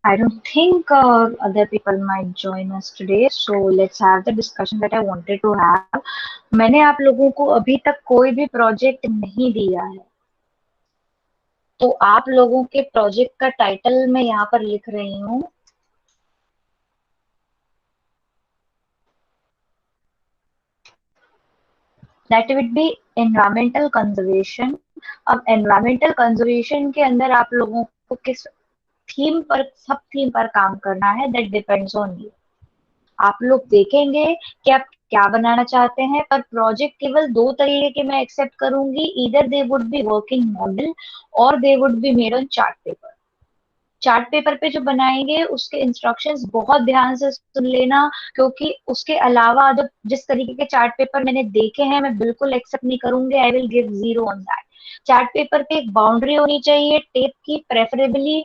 I don't think other people might join us today, so let's have the discussion that I wanted to have. मैंने आप लोगों को अभी तक कोई भी प्रोजेक्ट नहीं दिया है, तो आप लोगों के प्रोजेक्ट का टाइटल मैं यहाँ पर लिख रही हूँ। That would be environmental conservation. अब एनवायरमेंटल कंजर्वेशन के अंदर आप लोगों को किस थीम पर, सब थीम पर काम करना है, दैट डिपेंड्स ऑन यू। आप लोग देखेंगे कि आप क्या बनाना चाहते हैं, पर प्रोजेक्ट केवल दो तरीके के मैं एक्सेप्ट करूंगी, इधर they would be working model और they would be made on chart paper. Chart paper पे जो बनाएंगे उसके इंस्ट्रक्शंस बहुत ध्यान से सुन लेना, क्योंकि उसके अलावा जो जिस तरीके के चार्ट पेपर मैंने देखे हैं मैं बिल्कुल एक्सेप्ट नहीं करूंगी। I will give 0 on that. Chart paper पे एक बाउंड्री होनी चाहिए टेप की, प्रेफरेबली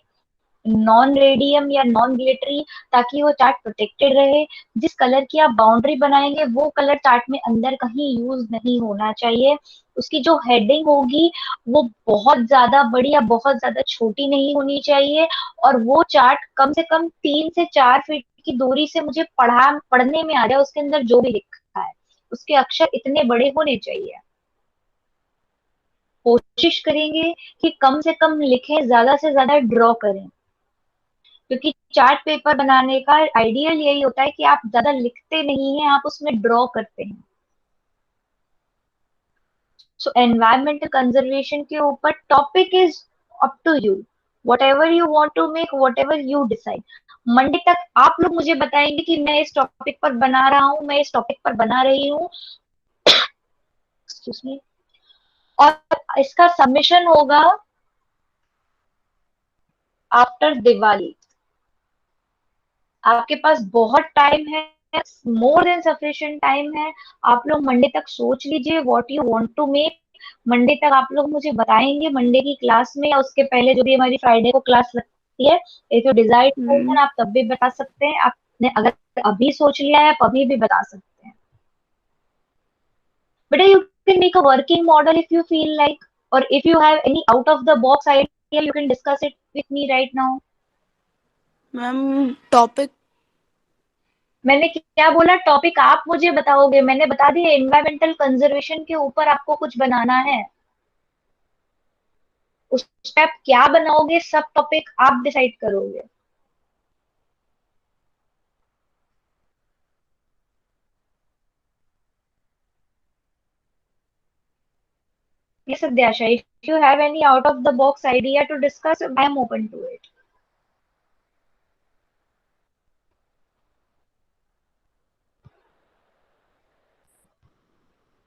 नॉन रेडियम या नॉन ग्लिटरी, ताकि वो चार्ट प्रोटेक्टेड रहे। जिस कलर की आप बाउंड्री बनाएंगे वो कलर चार्ट में अंदर कहीं यूज नहीं होना चाहिए। उसकी जो हेडिंग होगी वो बहुत ज्यादा बड़ी या बहुत ज्यादा छोटी नहीं होनी चाहिए, और वो चार्ट कम से कम 3 से 4 फीट की दूरी से मुझे पढ़ने में आ जाए, उसके अंदर जो भी लिखा है उसके अक्षर इतने बड़े होने चाहिए। कोशिश करेंगे कि कम से कम लिखें, ज्यादा से ज्यादा ड्रॉ करें, क्योंकि चार्ट पेपर बनाने का आइडियल यही होता है कि आप ज्यादा लिखते नहीं हैं, आप उसमें ड्रॉ करते हैं। सो एनवायरमेंटल कंजर्वेशन के ऊपर topic is up to you, whatever you want to make, whatever you decide. Monday तक आप लोग मुझे बताएंगे कि मैं इस टॉपिक पर बना रहा हूँ, मैं इस टॉपिक पर बना रही हूँ। Excuse me. और इसका सबमिशन होगा आफ्टर दिवाली। आपके पास बहुत टाइम है, मोर देन सफिशिएंट टाइम है। आप लोग मंडे तक सोच लीजिए what you want to make. Monday तक आप लोग मुझे बताएंगे मंडे की क्लास में, या उसके पहले जो भी हमारी फ्राइडे को क्लास लगती है, इफ यू डिसाइड हम्म। आप तब भी बता सकते हैं। आपने अगर अभी सोच लिया है आप अभी भी बता सकते हैं। But you can make a working model if you feel like, or if you have any out of the box idea, you can discuss it with me right now. Ma'am topic. मैंने क्या बोला? Topic आप मुझे बताओगे, मैंने बता दिया environmental conservation के ऊपर आपको कुछ बनाना है। उस पे आप क्या बनाओगे, सब टॉपिक आप डिसाइड करोगे। Yes, Adyasha, if you have any out of the box idea to discuss, I am open to it.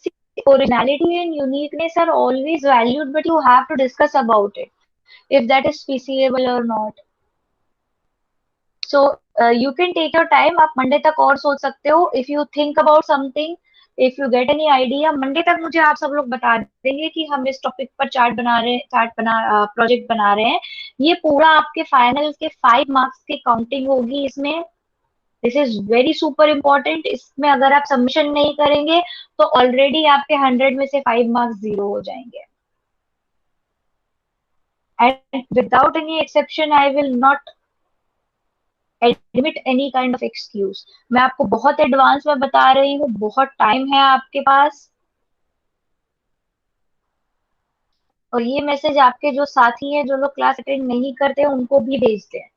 See, originality and uniqueness are always valued, but you have to discuss about it, if that is feasible or not. So you can take your time, आप Monday तक और सोच सकते हो। If you think about something, if you get any idea, Monday तक मुझे आप सब लोग बता देंगे कि हम इस टॉपिक पर चार्ट बना रहे हैं, चार्ट बना प्रोजेक्ट बना रहे हैं। ये पूरा आपके फाइनल के 5 मार्क्स की काउंटिंग होगी इसमें। This is very super important. इसमें अगर आप सबमिशन नहीं करेंगे तो ऑलरेडी आपके 100 में से 5 मार्क्स जीरो हो जाएंगे। And without any exception I will not admit any kind of excuse. मैं आपको बहुत एडवांस में बता रही हूँ, बहुत टाइम है आपके पास। और ये मैसेज आपके जो साथी हैं, जो लोग क्लास अटेंड नहीं करते, उनको भी भेजते हैं,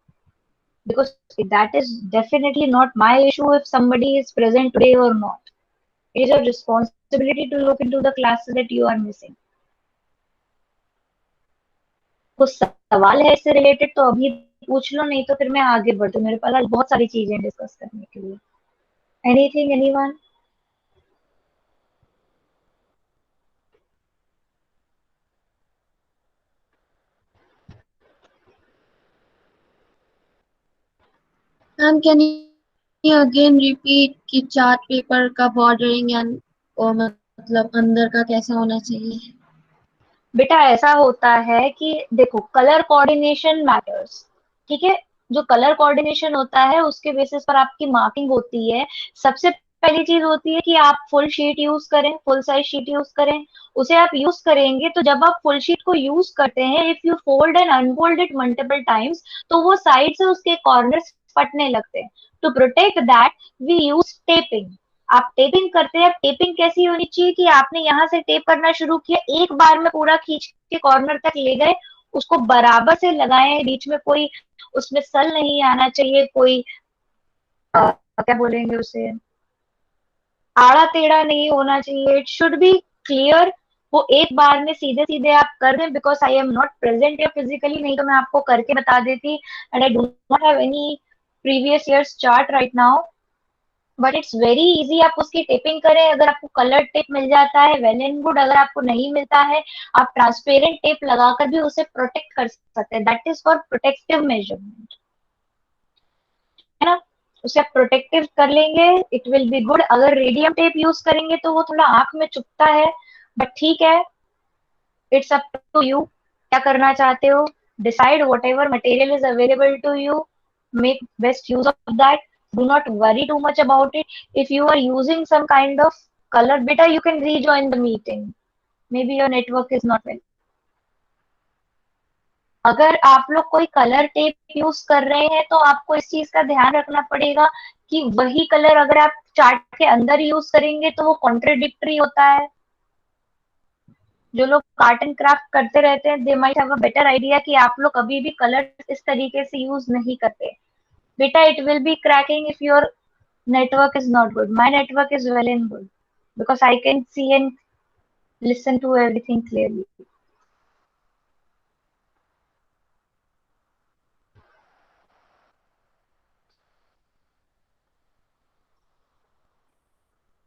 because that is definitely not my issue if somebody is present today or not. It is your responsibility to look into the classes that you are missing. कुछ सवाल है इससे रिलेटेड तो अभी पूछ लो, नहीं तो फिर मैं आगे बढ़ती हूँ, मेरे पास आज बहुत सारी चीजें डिस्कस करने के लिए। Anything, anyone? Ma'am can you again repeat कि चार्ट पेपर का बॉर्डरिंग एंड और मतलब अंदर का कैसा होना चाहिए? बेटा ऐसा होता है कि देखो, कलर कोऑर्डिनेशन मैटर्स, ठीक है। जो कलर कोऑर्डिनेशन होता है उसके बेसिस पर आपकी मार्किंग होती है। सबसे पहली चीज होती है कि आप फुल शीट यूज करें, फुल साइज शीट यूज करें। उसे आप यूज करेंगे तो जब आप फुल शीट को यूज करते हैं, if you fold and unfold it multiple times, तो वो साइड से उसके कॉर्नर्स फटने लगते हैं। To protect that we use taping. आप टेपिंग करते हैं। टेपिंग कैसी होनी चाहिए कि आपने यहाँ से टेप करना शुरू किया, एक बार में पूरा खींच के कॉर्नर तक ले गए, उसको बराबर से लगाए, बीच में कोई उसमें सल नहीं आना चाहिए, कोई क्या बोलेंगे उसे, आड़ा टेढ़ा नहीं होना चाहिए। It should B clear. वो एक बार में सीधे सीधे आप कर दें, because I am not present या फिजिकली, नहीं तो मैं आपको करके बता देती। And I do not have any previous years chart right now, but it's very easy. आप उसकी टेपिंग करें। अगर आपको कलर टेप मिल जाता है, वेल एंड गुड। अगर आपको नहीं मिलता है, आप ट्रांसपेरेंट टेप लगाकर भी उसे प्रोटेक्ट कर सकते हैं। That is for protective measurement, है ना। उसे आप प्रोटेक्टिव कर लेंगे, इट विल बी गुड। अगर रेडियम टेप यूज करेंगे तो वो थोड़ा आंख में चुभता है, बट ठीक है, इट्स अप टू यू, क्या करना चाहते हो। Decide whatever material is available to you, make best use of that. Do not worry too much about it. If you are using some kind of color, beta, you can rejoin the meeting. Maybe your network is not well. अगर आप लोग कोई colour tape use कर रहे हैं तो आपको इस चीज का ध्यान रखना पड़ेगा कि वही कलर अगर आप चार्ट के अंदर यूज करेंगे तो वो कॉन्ट्रेडिक्टरी होता है। जो लोग आर्ट एंड क्राफ्ट करते रहते हैं, they might have a better idea कि आप लोग कभी भी कलर इस तरीके से यूज नहीं करते। बेटा, it will be cracking if your network is not good. My network is well and good because I can see and listen to everything clearly.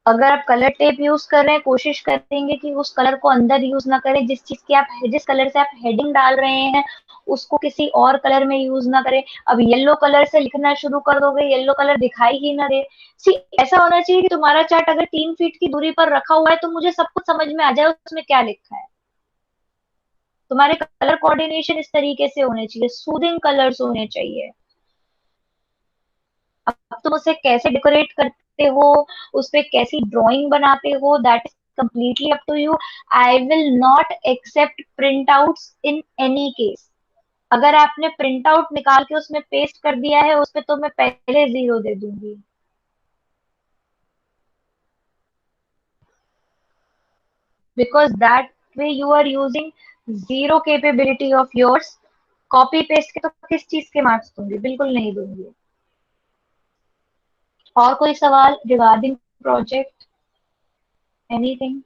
अगर आप कलर टेप यूज कर रहे हैं, कोशिश करेंगे कि उस कलर को अंदर यूज ना करें। जिस कलर से आप हेडिंग डाल रहे हैं, उसको किसी और कलर में यूज ना करें। अब येलो कलर से लिखना शुरू कर दोगे, येलो कलर दिखाई ही ना दे। सी, ऐसा होना चाहिए कि तुम्हारा चार्ट अगर 3 फीट की दूरी पर रखा हुआ है तो मुझे सब कुछ समझ में आ जाए उसमें क्या लिखा है। तुम्हारे कलर कोऑर्डिनेशन इस तरीके से होने चाहिए, सूदिंग कलर्स होने चाहिए। अब तुम उसे कैसे डेकोरेट करते हो, उस पे कैसी ड्राइंग बनाते हो, that is completely up to you. I will not accept printouts in any case. अगर आपने प्रिंट आउट निकाल के उसमें पेस्ट कर दिया है, उस पे तो मैं पहले 0 दे दूंगी। Because that way you are using zero capability of yours. Copy paste के तो किस चीज के मार्क्स दूंगी, बिल्कुल नहीं दूंगी। और कोई सवाल रिगार्डिंग प्रोजेक्ट, एनीथिंग?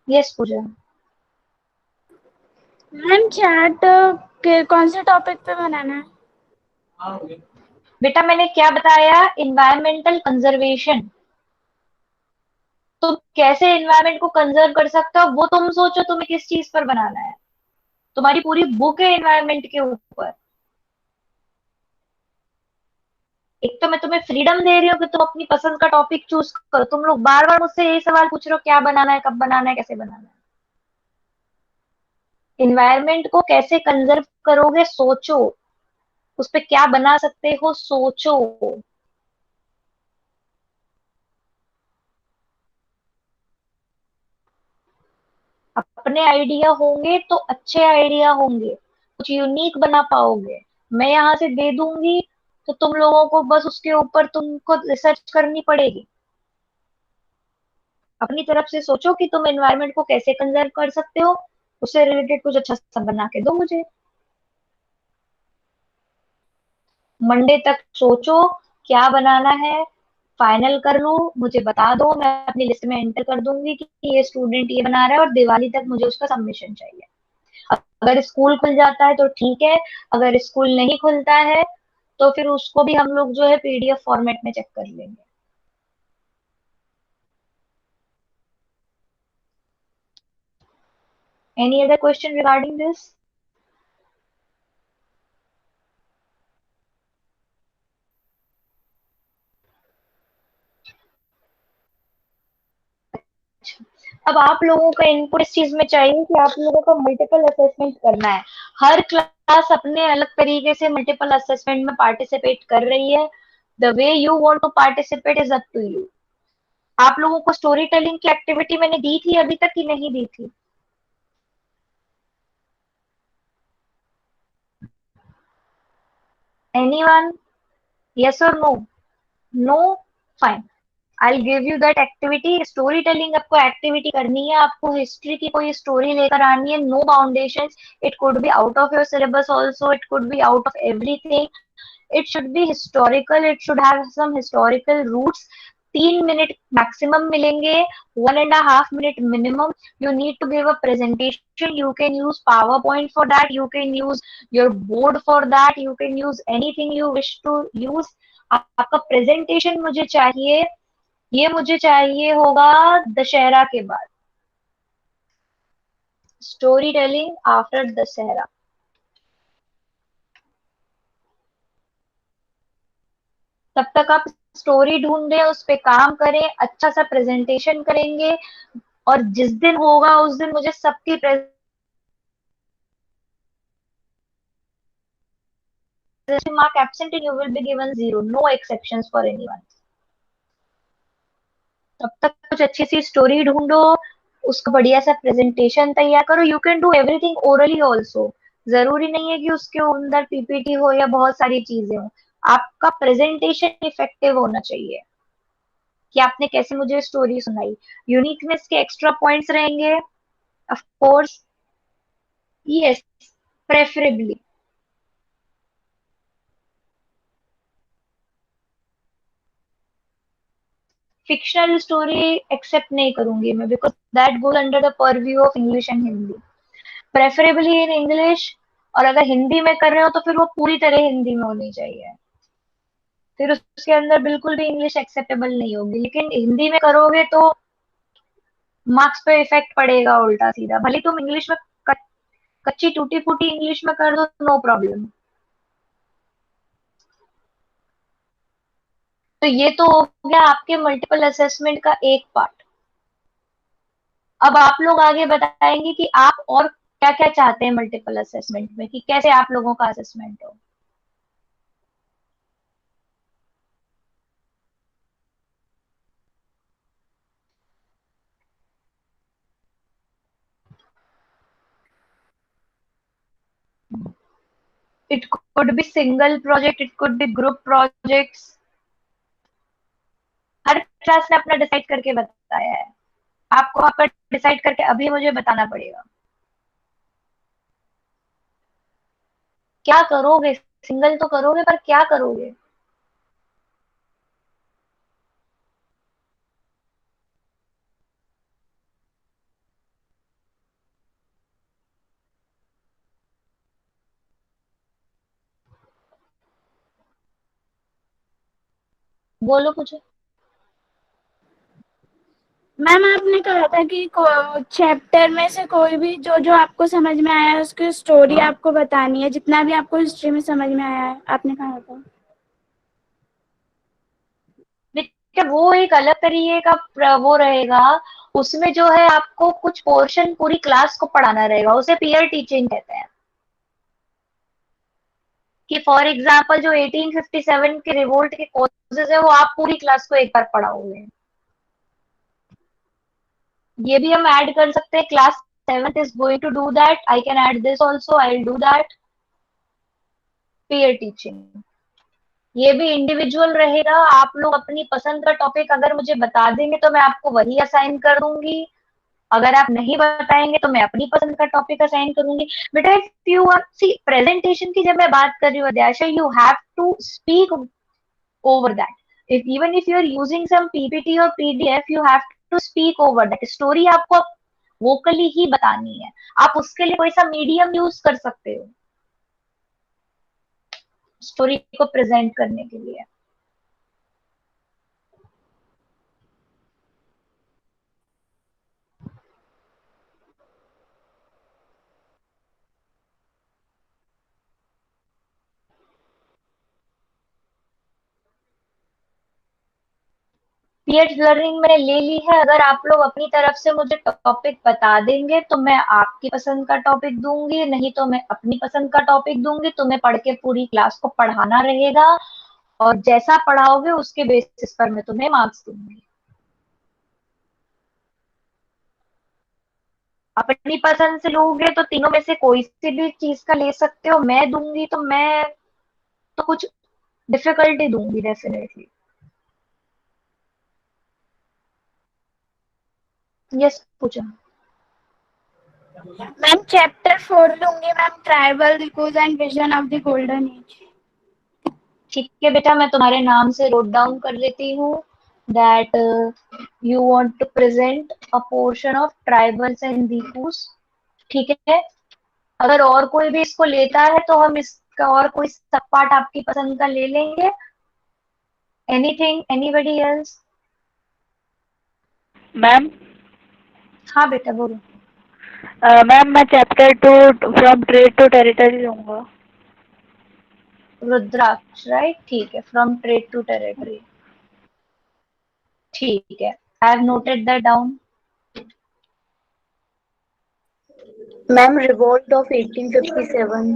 यस पूजा। मैम चैट के कौन से टॉपिक पे बनाना है? बेटा मैंने क्या बताया, इन्वायरमेंटल कंजर्वेशन। तुम कैसे एनवायरमेंट को कंजर्व कर सकते हो वो तुम सोचो, तुम्हें किस चीज पर बनाना है। तुम्हारी पूरी बुक है एनवायरमेंट के ऊपर। एक तो मैं तुम्हें फ्रीडम दे रही हूँ कि तुम अपनी पसंद का टॉपिक चूज करो। तुम लोग बार बार मुझसे यही सवाल पूछ रहे हो, क्या बनाना है, कब बनाना है, कैसे बनाना है। इन्वायरमेंट को कैसे कंजर्व करोगे, सोचो। उस पे क्या बना सकते हो, सोचो। अपने आइडिया होंगे तो अच्छे आइडिया होंगे, कुछ यूनिक बना पाओगे। मैं यहाँ से दे दूंगी तो तुम लोगों को बस उसके ऊपर तुमको रिसर्च करनी पड़ेगी। अपनी तरफ से सोचो कि तुम एनवायरनमेंट को कैसे कंजर्व कर सकते हो, उससे रिलेटेड कुछ अच्छा सा बना के दो मुझे। मंडे तक सोचो क्या बनाना है, फाइनल कर लो, मुझे बता दो। मैं अपनी लिस्ट में एंटर कर दूंगी कि ये स्टूडेंट ये बना रहा है और दिवाली तक मुझे उसका सबमिशन चाहिए। अगर स्कूल खुल जाता है तो ठीक है, अगर स्कूल नहीं खुलता है तो फिर उसको भी हम लोग जो है पीडीएफ फॉर्मेट में चेक कर लेंगे। Any other question regarding this? अब आप लोगों का इनपुट इस चीज में चाहिए कि आप लोगों को मल्टीपल असेसमेंट करना है। हर क्लास अपने अलग तरीके से मल्टीपल असेसमेंट में पार्टिसिपेट कर रही है। The way you want to participate is up to you. आप लोगों को स्टोरी टेलिंग की एक्टिविटी मैंने दी थी अभी तक कि नहीं दी थी? एनीवन? यस और no? No? Fine, I give you that activity. Storytelling आपको एक्टिविटी करनी है, आपको हिस्ट्री की कोई स्टोरी लेकर आनी है, no boundations. It could be out of your syllabus also, it could be out of everything. It should be historical, it should have some historical roots. 3 minute maximum मिलेंगे, 1.5 minute minimum. You need to give a presentation. You can use PowerPoint for that, you can use your board for that, you can use anything you wish to use. आपका presentation मुझे चाहिए, ये मुझे चाहिए होगा दशहरा के बाद। Story telling after Dussehra. तब तक आप स्टोरी ढूंढें, उस पे काम करें, अच्छा सा प्रेजेंटेशन करेंगे, और जिस दिन होगा उस दिन मुझे सबकी presentation mark absent and you will be given 0, no exceptions for anyone. तब तक कुछ अच्छी सी स्टोरी ढूंढो, उसका बढ़िया सा प्रेजेंटेशन तैयार करो। You can do everything orally also. जरूरी नहीं है कि उसके अंदर पीपीटी हो या बहुत सारी चीजें हो। आपका प्रेजेंटेशन इफेक्टिव होना चाहिए कि आपने कैसे मुझे स्टोरी सुनाई। यूनिकनेस के एक्स्ट्रा पॉइंट्स रहेंगे, of course. Yes, preferably. Fictional story except नहीं करूंगी मैं, because that goes under the purview of English and Hindi. Preferably in English. और अगर हिंदी में कर रहे हो तो फिर वो पूरी तरह हिंदी में होनी चाहिए, फिर उसके अंदर बिल्कुल भी इंग्लिश एक्सेप्टेबल नहीं होगी। लेकिन हिंदी में करोगे तो मार्क्स पे इफेक्ट पड़ेगा उल्टा सीधा। भले तुम इंग्लिश में कच्ची टूटी फूटी इंग्लिश में कर दो, नो प्रॉब्लम। तो ये तो हो गया आपके मल्टीपल असेसमेंट का एक पार्ट। अब आप लोग आगे बताएंगे कि आप और क्या क्या चाहते हैं मल्टीपल असेसमेंट में, कि कैसे आप लोगों का असेसमेंट हो। It could B single project, it could B group projects. Her class ने अपना डिसाइड करके बताया है, आपको आपका डिसाइड करके अभी मुझे बताना पड़ेगा क्या करोगे। सिंगल तो करोगे, पर क्या करोगे? बोलो कुछ। मैम आपने कहा था कि चैप्टर में से कोई भी जो जो आपको समझ में आया है उसकी स्टोरी आपको बतानी है, जितना भी आपको हिस्ट्री में समझ में आया है, आपने कहा था। देखिए, वो एक अलग तरीके का वो रहेगा। उसमें जो है आपको कुछ पोर्शन पूरी क्लास को पढ़ाना रहेगा, उसे पीयर टीचिंग कहते हैं। कि फॉर एग्जाम्पल जो 1857 के रिवोल्ट के कॉजेज है वो आप पूरी क्लास को एक बार पढ़ाओगे। ये भी हम ऐड कर सकते हैं, class 7th is going to do that, I can add this also, I will do that. Peer teaching ये भी इंडिविजुअल रहेगा। आप लोग अपनी पसंद का टॉपिक अगर मुझे बता देंगे तो मैं आपको वही असाइन कर दूंगी। अगर आप नहीं बताएंगे तो मैं अपनी पसंद का टॉपिक असाइन करूंगी। बेटा, if you are see presentation की जब मैं बात कर रही हूँ Adhyasha, you have to speak over that. If even if you are using some PPT or PDF, you have to speak over that. Story आपको वोकली ही बतानी है। आप उसके लिए कोई सा मीडियम यूज कर सकते हो स्टोरी को प्रेजेंट करने के लिए। पीएच लर्निंग मैंने ले ली है। अगर आप लोग अपनी तरफ से मुझे टॉपिक बता देंगे तो मैं आपकी पसंद का टॉपिक दूंगी, नहीं तो मैं अपनी पसंद का टॉपिक दूंगी। तुम्हें पढ़ के पूरी क्लास को पढ़ाना रहेगा और जैसा पढ़ाओगे उसके बेसिस पर मैं तुम्हें मार्क्स दूंगी। अपनी पसंद से लोगे तो तीनों में से कोई सी भी चीज का ले सकते हो। मैं दूंगी तो मैं तो कुछ डिफिकल्टी दूंगी डेफिनेटली। यस, पूछो। मैम चैप्टर 4 लूंगी मैम, ट्राइबल रिकोज and vision of the golden age. ठीक है बेटा, मैं तुम्हारे नाम से नोट डाउन कर लेती हूँ that you want to present a portion of tribals and दीकूस। ठीक है। अगर और कोई भी इसको लेता है तो हम इसका और कोई सब पार्ट आपकी पसंद का ले लेंगे। Anything, anybody else? मैम हाँ बेटा बोलो। मैम मैं chapter 2 from trade to territory लूंगा। रुद्राक्ष, राइट? ठीक है, फ्रॉम ट्रेड टू टेरिटरी। ठीक है, I have noted that down. Ma'am revolt of 1857।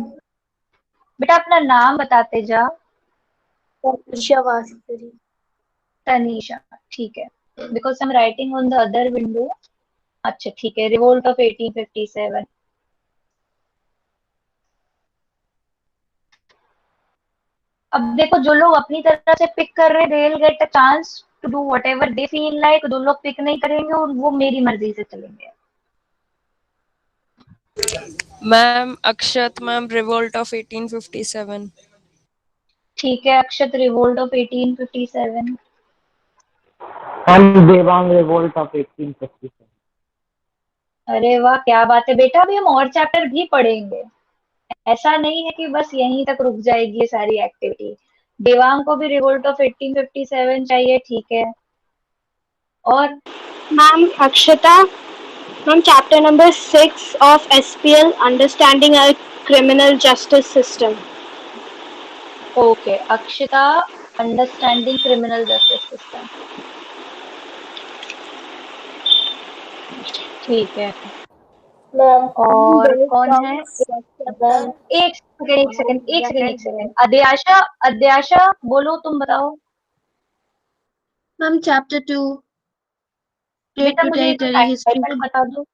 बेटा अपना नाम बताते जा। तनिषा वास्तरी। तनीषा, ठीक है। Because I am writing on the other window. अच्छा ठीक है, रिवोल्ट ऑफ 1857। अब देखो, जो लोग अपनी तरफ से पिक कर रहे, they will get a chance to do whatever they feel like. जो लोग पिक नहीं करेंगे और वो मेरी मर्जी से चलेंगे। Ma'am Akshat ma'am revolt of 1857। ठीक है Akshat, revolt of 1857। Ma'am Devang revolt of 1857। अरे वाह, क्या बात है बेटा, अभी हम और चैप्टर भी पढ़ेंगे। ऐसा नहीं है कि बस यहीं तक रुक जाएगी ये सारी एक्टिविटी। देवांग को भी रिवोल्ट ऑफ 1857 चाहिए, ठीक है। और ma'am Akshata, ma'am chapter number 6 of SPL understanding a criminal justice system. Okay Akshita, understanding criminal justice system. ठीक है। मैम और कौन है? मैम एक सेकंड, एक सेकंड, एक सेकंड, एक सेकंड। अध्याशा, अध्याशा बोलो, तुम बताओ। मैम चैप्टर 2 ट्रेड बेटा टू मुझे इसका टेरिटरी हिस्ट्री। टाइटल बता दो।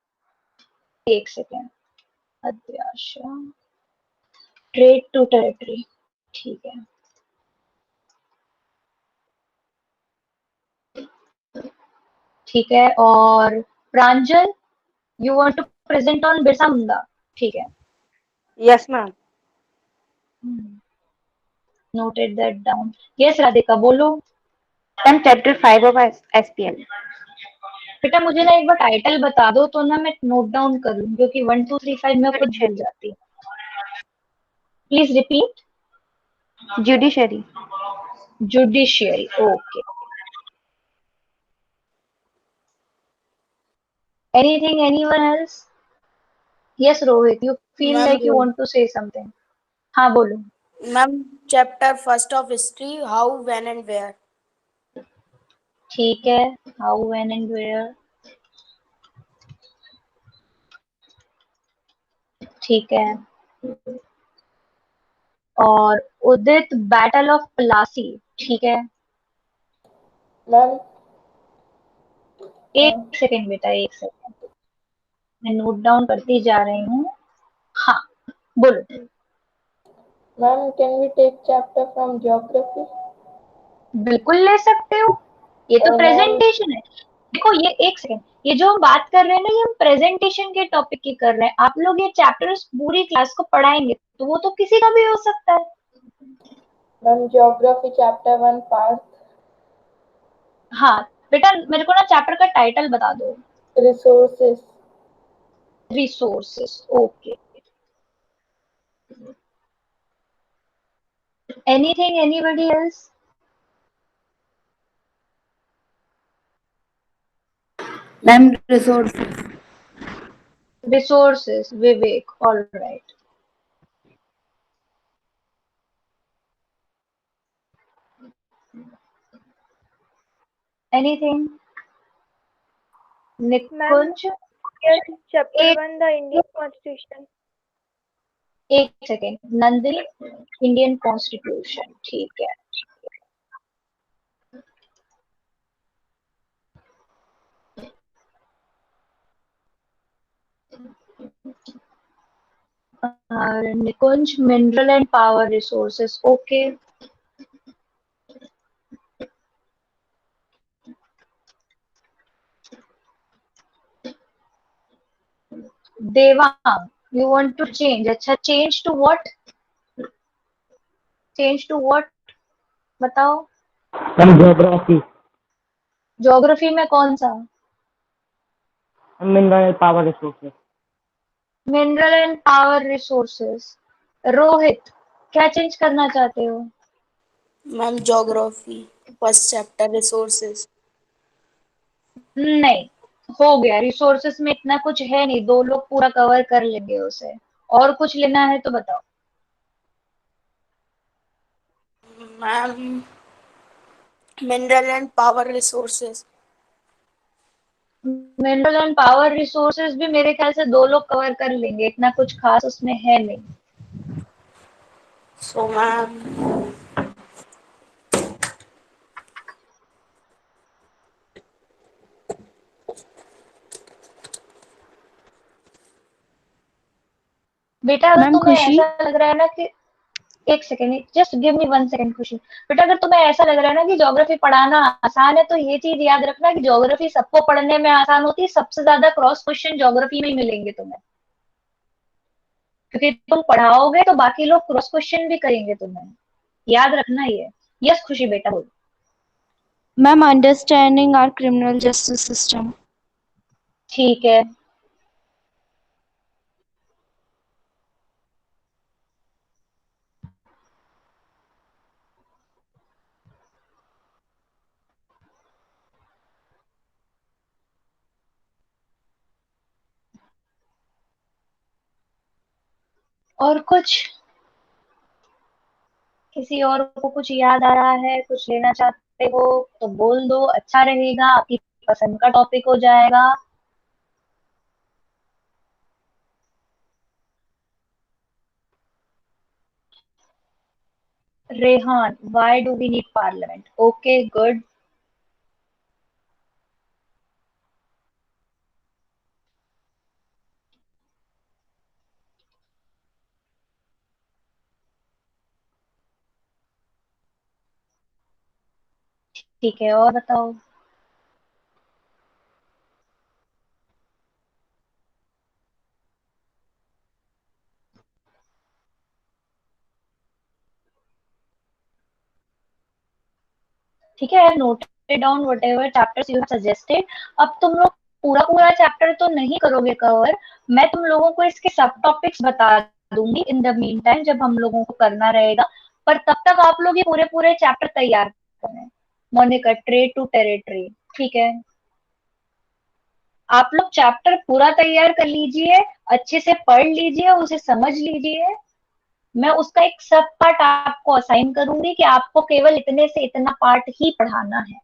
एक second. Adhyasha, trade to territory, ठीक है। ठीक है। और Pranjal, you want to present on Birsa Munda, ठीक है। Yes ma'am. Noted that down. Yes Radhika बोलो। Ma'am chapter 5 of SPL. बेटा मुझे ना एक बार टाइटल बता दो तो ना मैं नोट डाउन कर लूं, क्योंकि 1 2 3 5 में खुद भूल जाती हूँ। Please repeat. Judiciary. Judiciary, okay. Anything, anyone else? Yes Rohit, you feel ma'am like you want to say something. हाँ बोलो। Ma'am chapter 1 of history, how when and where. ठीक है, हाउ व्हेन एंड वेयर, ठीक है। और उदित, बैटल ऑफ प्लासी, ठीक है। Ma'am एक सेकंड बेटा, एक सेकंड, मैं नोट डाउन करती जा रही हूँ। हाँ बोलो। Ma'am can we take chapter from geography? बिल्कुल ले सकते हो, ये तो मैम प्रेजेंटेशन है। देखो ये एक सेकंड, ये जो हम बात कर रहे हैं ना, ये हम प्रेजेंटेशन के टॉपिक की कर रहे हैं। आप लोग ये चैप्टर्स पूरी क्लास को पढ़ाएंगे तो वो तो किसी का भी हो सकता है। मैम ज्योग्राफी चैप्टर 1 पार्ट हाँ बेटा, मेरे को ना चैप्टर का टाइटल बता दो। Resources. Resources, okay. Anything, anybody else? Ma'am resources. Resources, Vivek, alright. Anything? Ma'am Nikunj, chapter एक 1 द इंडियन कॉन्स्टिट्यूशन। एक सेकेंड। नंदिनी, इंडियन कॉन्स्टिट्यूशन, ठीक है। और Nikunj, mineral and power resources, okay. Devang, you want to change? अच्छा, change to what? Change to what बताओ। Ma'am geography, geography में कौन सा? Mineral power resources. Mineral and power resources. Rohit, क्या चेंज करना चाहते हो? Ma'am geography first chapter resources. नहीं, हो गया। रिसोर्सेस में इतना कुछ है नहीं, 2 लोग पूरा कवर कर लेंगे उसे। और कुछ लेना है तो बताओ। Ma'am mineral and power resources. Mineral and power resources भी मेरे ख्याल से 2 लोग कवर कर लेंगे, इतना कुछ खास उसमें है नहीं। सो मैम बेटा अगर मैम तुम्हें खुशी। ऐसा लग रहा है ना कि, एक second, just give me 1 second खुशी। बेटा अगर तुम्हें ऐसा लग रहा है ना कि ज्योग्राफी पढ़ाना आसान है, तो ये चीज याद रखना कि ज्योग्राफी सबको पढ़ने में आसान होती है। सबसे ज्यादा क्रॉस क्वेश्चन ज्योग्राफी में ही मिलेंगे तुम्हें, क्योंकि तुम पढ़ाओगे तो बाकी लोग क्रॉस क्वेश्चन भी करेंगे तुम्हें। याद रखना ये। यस खुशी बेटा बोलो। Ma'am understanding our criminal justice system. ठीक है। और कुछ? किसी और को कुछ याद आ रहा है, कुछ लेना चाहते हो तो बोल दो, अच्छा रहेगा, आपकी पसंद का टॉपिक हो जाएगा। Rehan, why do we need parliament? Okay good. ठीक है, और बताओ। ठीक है, noted down whatever chapters you suggested. अब तुम लोग पूरा पूरा चैप्टर तो नहीं करोगे कवर। मैं तुम लोगों को इसके सब टॉपिक्स बता दूंगी इन द मीन टाइम, जब हम लोगों को करना रहेगा। पर तब तक आप लोग ये पूरे पूरे चैप्टर तैयार करें। मोनिका, ट्रेड टू टेरिटरी, ठीक है। आप लोग चैप्टर पूरा तैयार कर लीजिए, अच्छे से पढ़ लीजिए, उसे समझ लीजिए। मैं उसका एक सब पार्ट आपको असाइन करूंगी कि आपको केवल इतने से इतना पार्ट ही पढ़ाना है।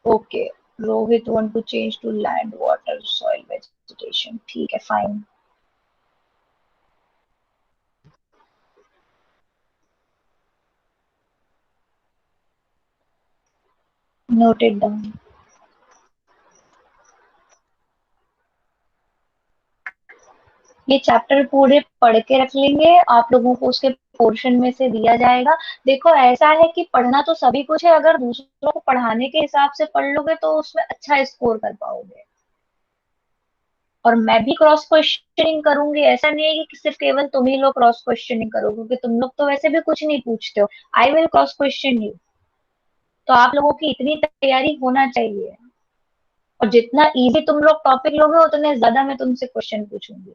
Okay. Rohit want to change to land water soil vegetation, ठीक है फाइन। Noted down. ये चैप्टर पूरे पढ़ के रख लेंगे, आप लोगों को उसके पोर्शन में से दिया जाएगा। देखो ऐसा है कि पढ़ना तो सभी कुछ है, अगर दूसरों को पढ़ाने के हिसाब से पढ़ लोगे तो उसमें अच्छा स्कोर कर पाओगे। और मैं भी क्रॉस क्वेश्चनिंग करूंगी, ऐसा नहीं है कि सिर्फ केवल तुम ही लोग क्रॉस क्वेश्चनिंग करो, क्योंकि तुम लोग तो वैसे भी कुछ नहीं पूछते हो। I will cross question you. तो आप लोगों की इतनी तैयारी होना चाहिए। और जितना इजी तुम लोग टॉपिक लोगे उतने ज्यादा मैं तुमसे क्वेश्चन पूछूंगी।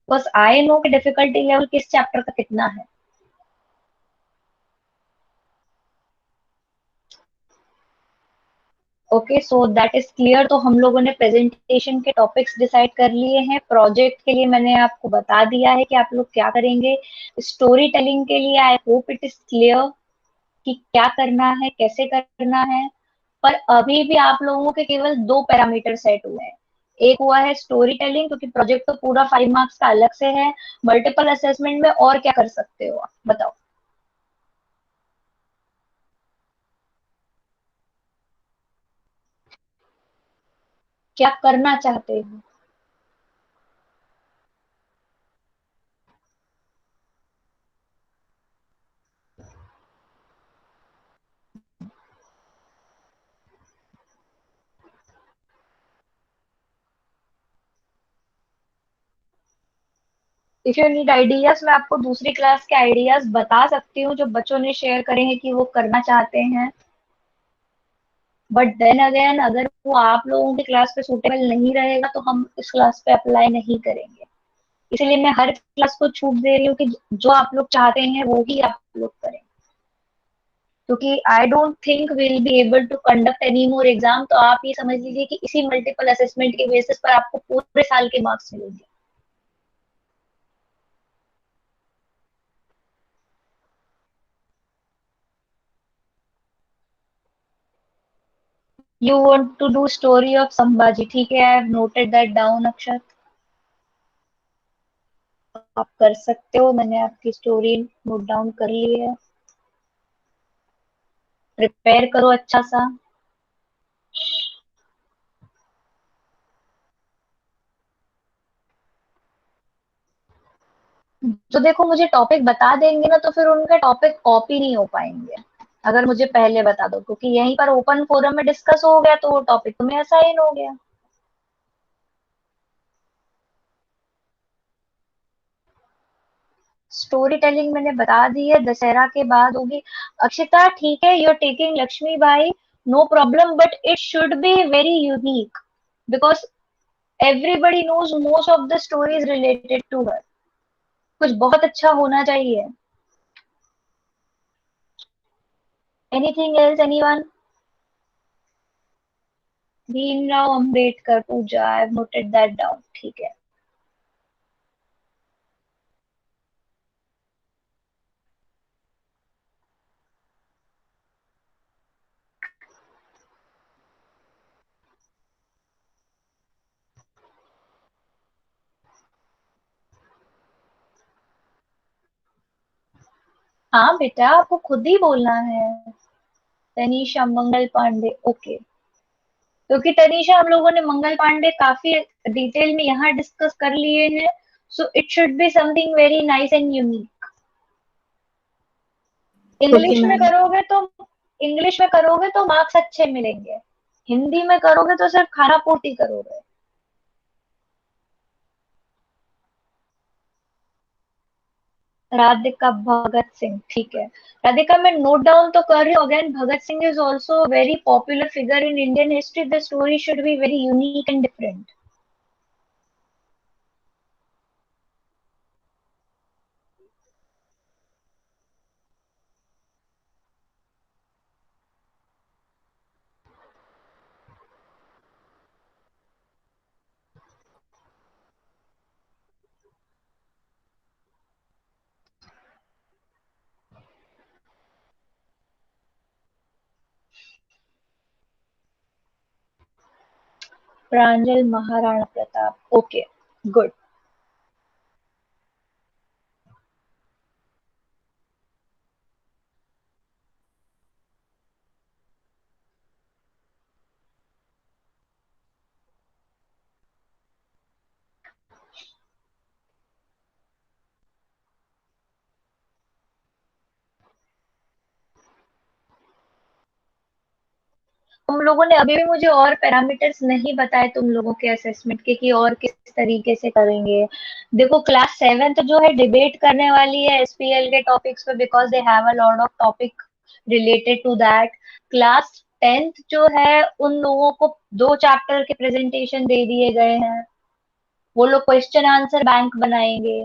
बस आई नो कि डिफिकल्टी लेवल किस चैप्टर का कितना है। Okay, so that is clear. तो हम लोगों ने प्रेजेंटेशन के टॉपिक्स डिसाइड कर लिए हैं। प्रोजेक्ट के लिए मैंने आपको बता दिया है कि आप लोग क्या करेंगे। स्टोरी टेलिंग के लिए I hope it is clear कि क्या करना है, कैसे करना है। पर अभी भी आप लोगों के केवल 2 पैरामीटर सेट हुए हैं। एक हुआ है स्टोरी टेलिंग, क्योंकि प्रोजेक्ट तो पूरा 5 मार्क्स का अलग से है। मल्टीपल असेसमेंट में और क्या कर सकते हो आप बताओ। क्या करना चाहते हो? इफ यू नीड आइडियाज, मैं आपको दूसरी क्लास के आइडियाज बता सकती हूँ जो बच्चों ने शेयर करे हैं कि वो करना चाहते हैं। बट देन अगेन, अगर वो आप लोगों की क्लास पे सूटेबल नहीं रहेगा तो हम इस क्लास पे अप्लाई नहीं करेंगे। इसलिए मैं हर क्लास को छूट दे रही हूँ कि जो आप लोग चाहते हैं वो ही आप लोग करें, क्योंकि I don't think will be able to conduct any more exam. तो आप ये समझ लीजिए कि इसी मल्टीपल असेसमेंट के बेसिस पर आपको पूरे साल के मार्क्स मिलेंगे। You want to do story of Sambhaji, ठीक है, I have noted that down Akshat. आप कर सकते हो, मैंने आपकी स्टोरी नोट डाउन कर ली है। प्रिपेयर करो अच्छा सा। तो देखो, मुझे टॉपिक बता देंगे ना तो फिर उनका टॉपिक कॉपी नहीं हो पाएंगे अगर मुझे पहले बता दो, क्योंकि यहीं पर ओपन फोरम में डिस्कस हो गया तो वो टॉपिक तुम्हें असाइन हो गया। स्टोरी टेलिंग मैंने बता दी है, दशहरा के बाद होगी। अक्षिता ठीक है, you are taking Lakshmi Bai, no problem, but it should be very unique because everybody knows most of the stories related to her. कुछ बहुत अच्छा होना चाहिए। Anything else anyone? Bhimrao Ambedkar Puja, I have noted that down, ठीक है। हाँ बेटा, आपको खुद ही बोलना है। तनीषा मंगल पांडे, ओके। क्योंकि तनीषा, हम लोगों ने मंगल पांडे काफी डिटेल में यहाँ डिस्कस कर लिए हैं, so it should be something very nice and unique. English में करोगे तो मार्क्स अच्छे मिलेंगे। हिंदी में करोगे तो सिर्फ खाना पूर्ति करोगे। राधिका भगत सिंह, ठीक है। राधिका, मैं नोट डाउन तो कर रही हूँ। Again, Bhagat Singh is also very popular figure in Indian history. The story should be very unique and different. Pranjal Maharana Pratap, okay, good. तुम लोगों ने अभी भी मुझे और पैरामीटर्स नहीं बताए तुम लोगों के असेसमेंट के कि और किस तरीके से करेंगे। देखो, क्लास 7th जो है डिबेट करने वाली है एसपीएल के टॉपिक्स पे, because they have a lot of topic related to that. Class 10th जो है उन लोगों को 2 चैप्टर के प्रेजेंटेशन दे दिए गए हैं। वो लोग क्वेश्चन आंसर बैंक बनाएंगे।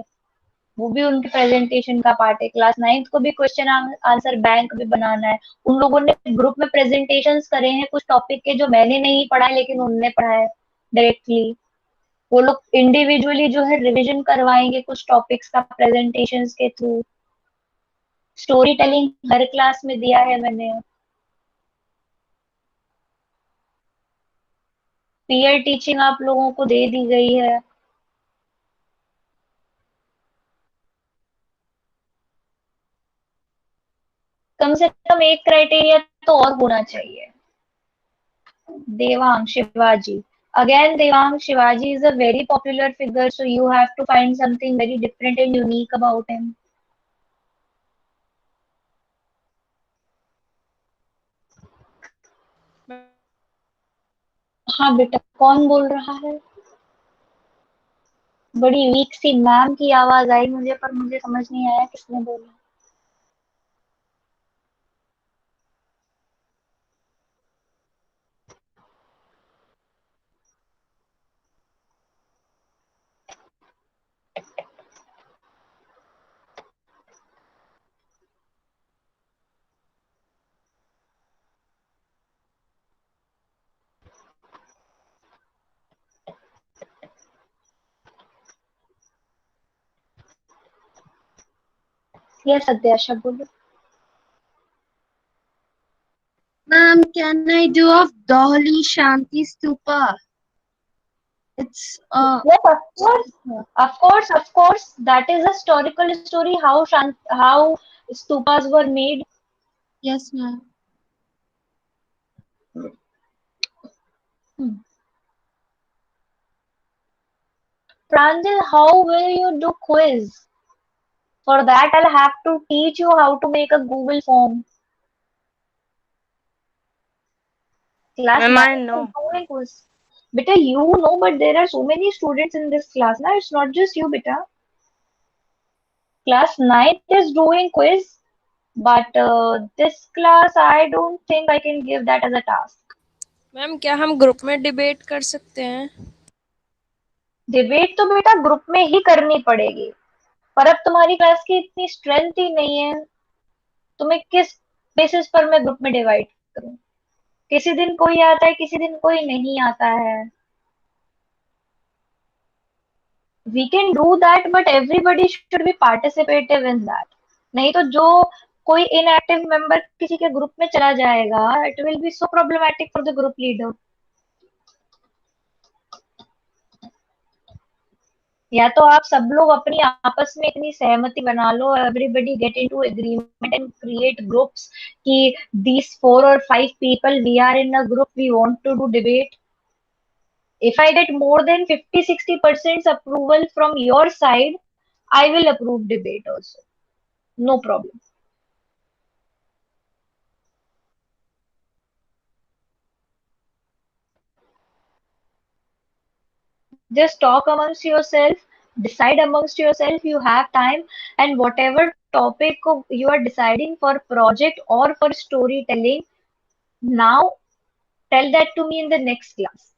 वो भी उनके प्रेजेंटेशन का पार्ट है। क्लास 9th को भी क्वेश्चन आंसर बैंक भी बनाना है। उन लोगों ने ग्रुप में प्रेजेंटेशंस करे हैं कुछ टॉपिक के जो मैंने नहीं पढ़ा है लेकिन उनने पढ़ा है डायरेक्टली। वो लोग इंडिविजुअली जो है रिवीजन करवाएंगे कुछ टॉपिक्स का प्रेजेंटेशंस के through. Story telling her class में दिया है मैंने। पीयर टीचिंग आप लोगों को दे दी गई है। कम से कम एक क्राइटेरिया तो और होना चाहिए। Devang Shivaji. Again, Devang Shivaji is a very popular figure, so you have to find something very different and unique about him. हाँ बेटा, कौन बोल रहा है? बड़ी वीक सी मैम की आवाज आई मुझे, पर मुझे समझ नहीं आया किसने बोला। यस अध्याशा बोलो। Ma'am, can I do of Dohli Shanti Stupa? It's Yes, of course. That is a historical story how stupas were made. yes, ma'am. Pranjal, how will you do quiz? For that, I'll have to teach you how to make a Google form. Class Ma'am, 9 I is know. doing quiz. Beta, you know, but there are so many students in this class. Now it's not just you, beta. Class 9 is doing quiz, but this class, I don't think I can give that as a task. Ma'am क्या हम group में debate कर सकते हैं? Debate तो बेटा group में ही करनी पड़ेगी, पर अब तुम्हारी क्लास की इतनी स्ट्रेंथ ही नहीं है। तुम्हें किस बेसिस पर मैं ग्रुप में डिवाइड करूं? किसी दिन कोई आता है, किसी दिन कोई नहीं आता है। We can do that, but everybody should be participative in that. नहीं तो जो कोई inactive member किसी के ग्रुप में चला जाएगा, it will be so problematic for the group leader. या तो आप सब लोग अपनी आपस में इतनी सहमति बना लो, everybody get into agreement and create groups कि these 4 or 5 people we are in a group, we want to do debate. If I get more than 50-60% approval from your side, I will approve debate also. No problem. Just talk amongst yourself, decide amongst yourself, you have time, and whatever topic you are deciding for project or for storytelling, now tell that to me in the next class.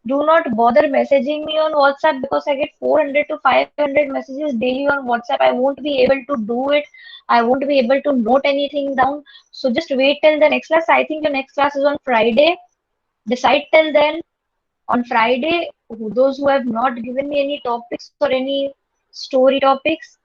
Do not bother messaging me on WhatsApp because I get 400 to 500 messages daily on WhatsApp. I won't be able to do it. I won't be able to note anything down. So just wait till the next class. I think the next class is on Friday. Decide till then. On Friday, those who have not given me any topics or any story topics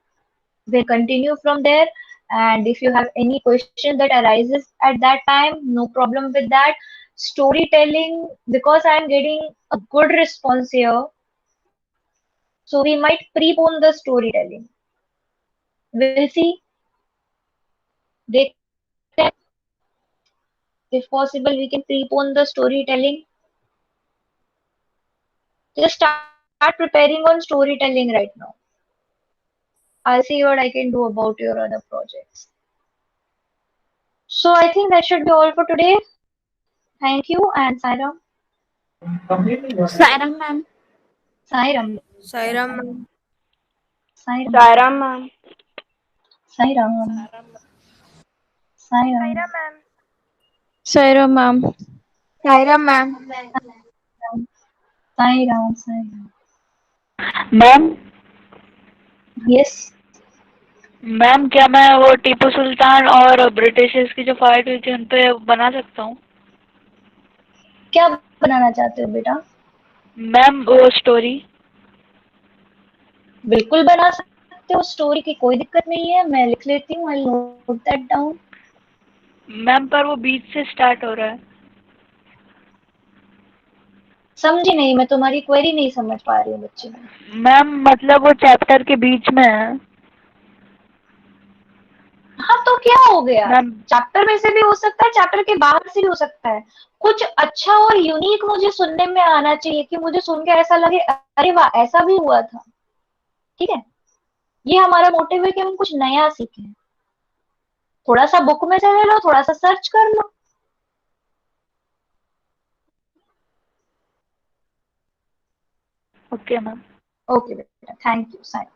will continue from there. And if you have any question that arises at that time, no problem with that. Storytelling, because I'm getting a good response here, so we might prepone the storytelling. We'll see. If possible, we can prepone the storytelling. Just start preparing on storytelling right now. I'll see what I can do about your other projects. So I think that should be all for today. Thank you and Sairam. Sairam ma'am. Sairam. Sairam, ma'am. Sairam. Sairam, ma'am. Sairam. Sairam. Sairam ma'am. Sairam, ma'am. Sairam. Sairam. Ma'am, Yes. Ma'am क्या मैं वो टीपू सुल्तान और Britishers की जो fight हुई थी उन पे बना सकता हूँ? क्या बनाना चाहते हो बेटा? मैम वो स्टोरी। बिल्कुल बना सकते हो, स्टोरी की कोई दिक्कत नहीं है, मैं लिख लेती हूँ, आई नोट दैट डाउन। मैम पर वो बीच से स्टार्ट हो रहा है। समझी नहीं, मैं तुम्हारी क्वेरी नहीं समझ पा रही हूँ बच्चे में। मैम मतलब वो चैप्टर के बीच में है। हाँ तो क्या हो गया, मैम चैप्टर में से भी हो सकता है, चैप्टर के बाहर से भी हो सकता है। कुछ अच्छा और यूनिक मुझे सुनने में आना चाहिए कि मुझे सुन के ऐसा लगे अरे वाह ऐसा भी हुआ था। ठीक है, ये हमारा मोटिव है कि हम कुछ नया सीखें। थोड़ा सा बुक में से ले लो, थोड़ा सा सर्च कर लो। Okay ma'am. ओके बेटा, थैंक यू साइन।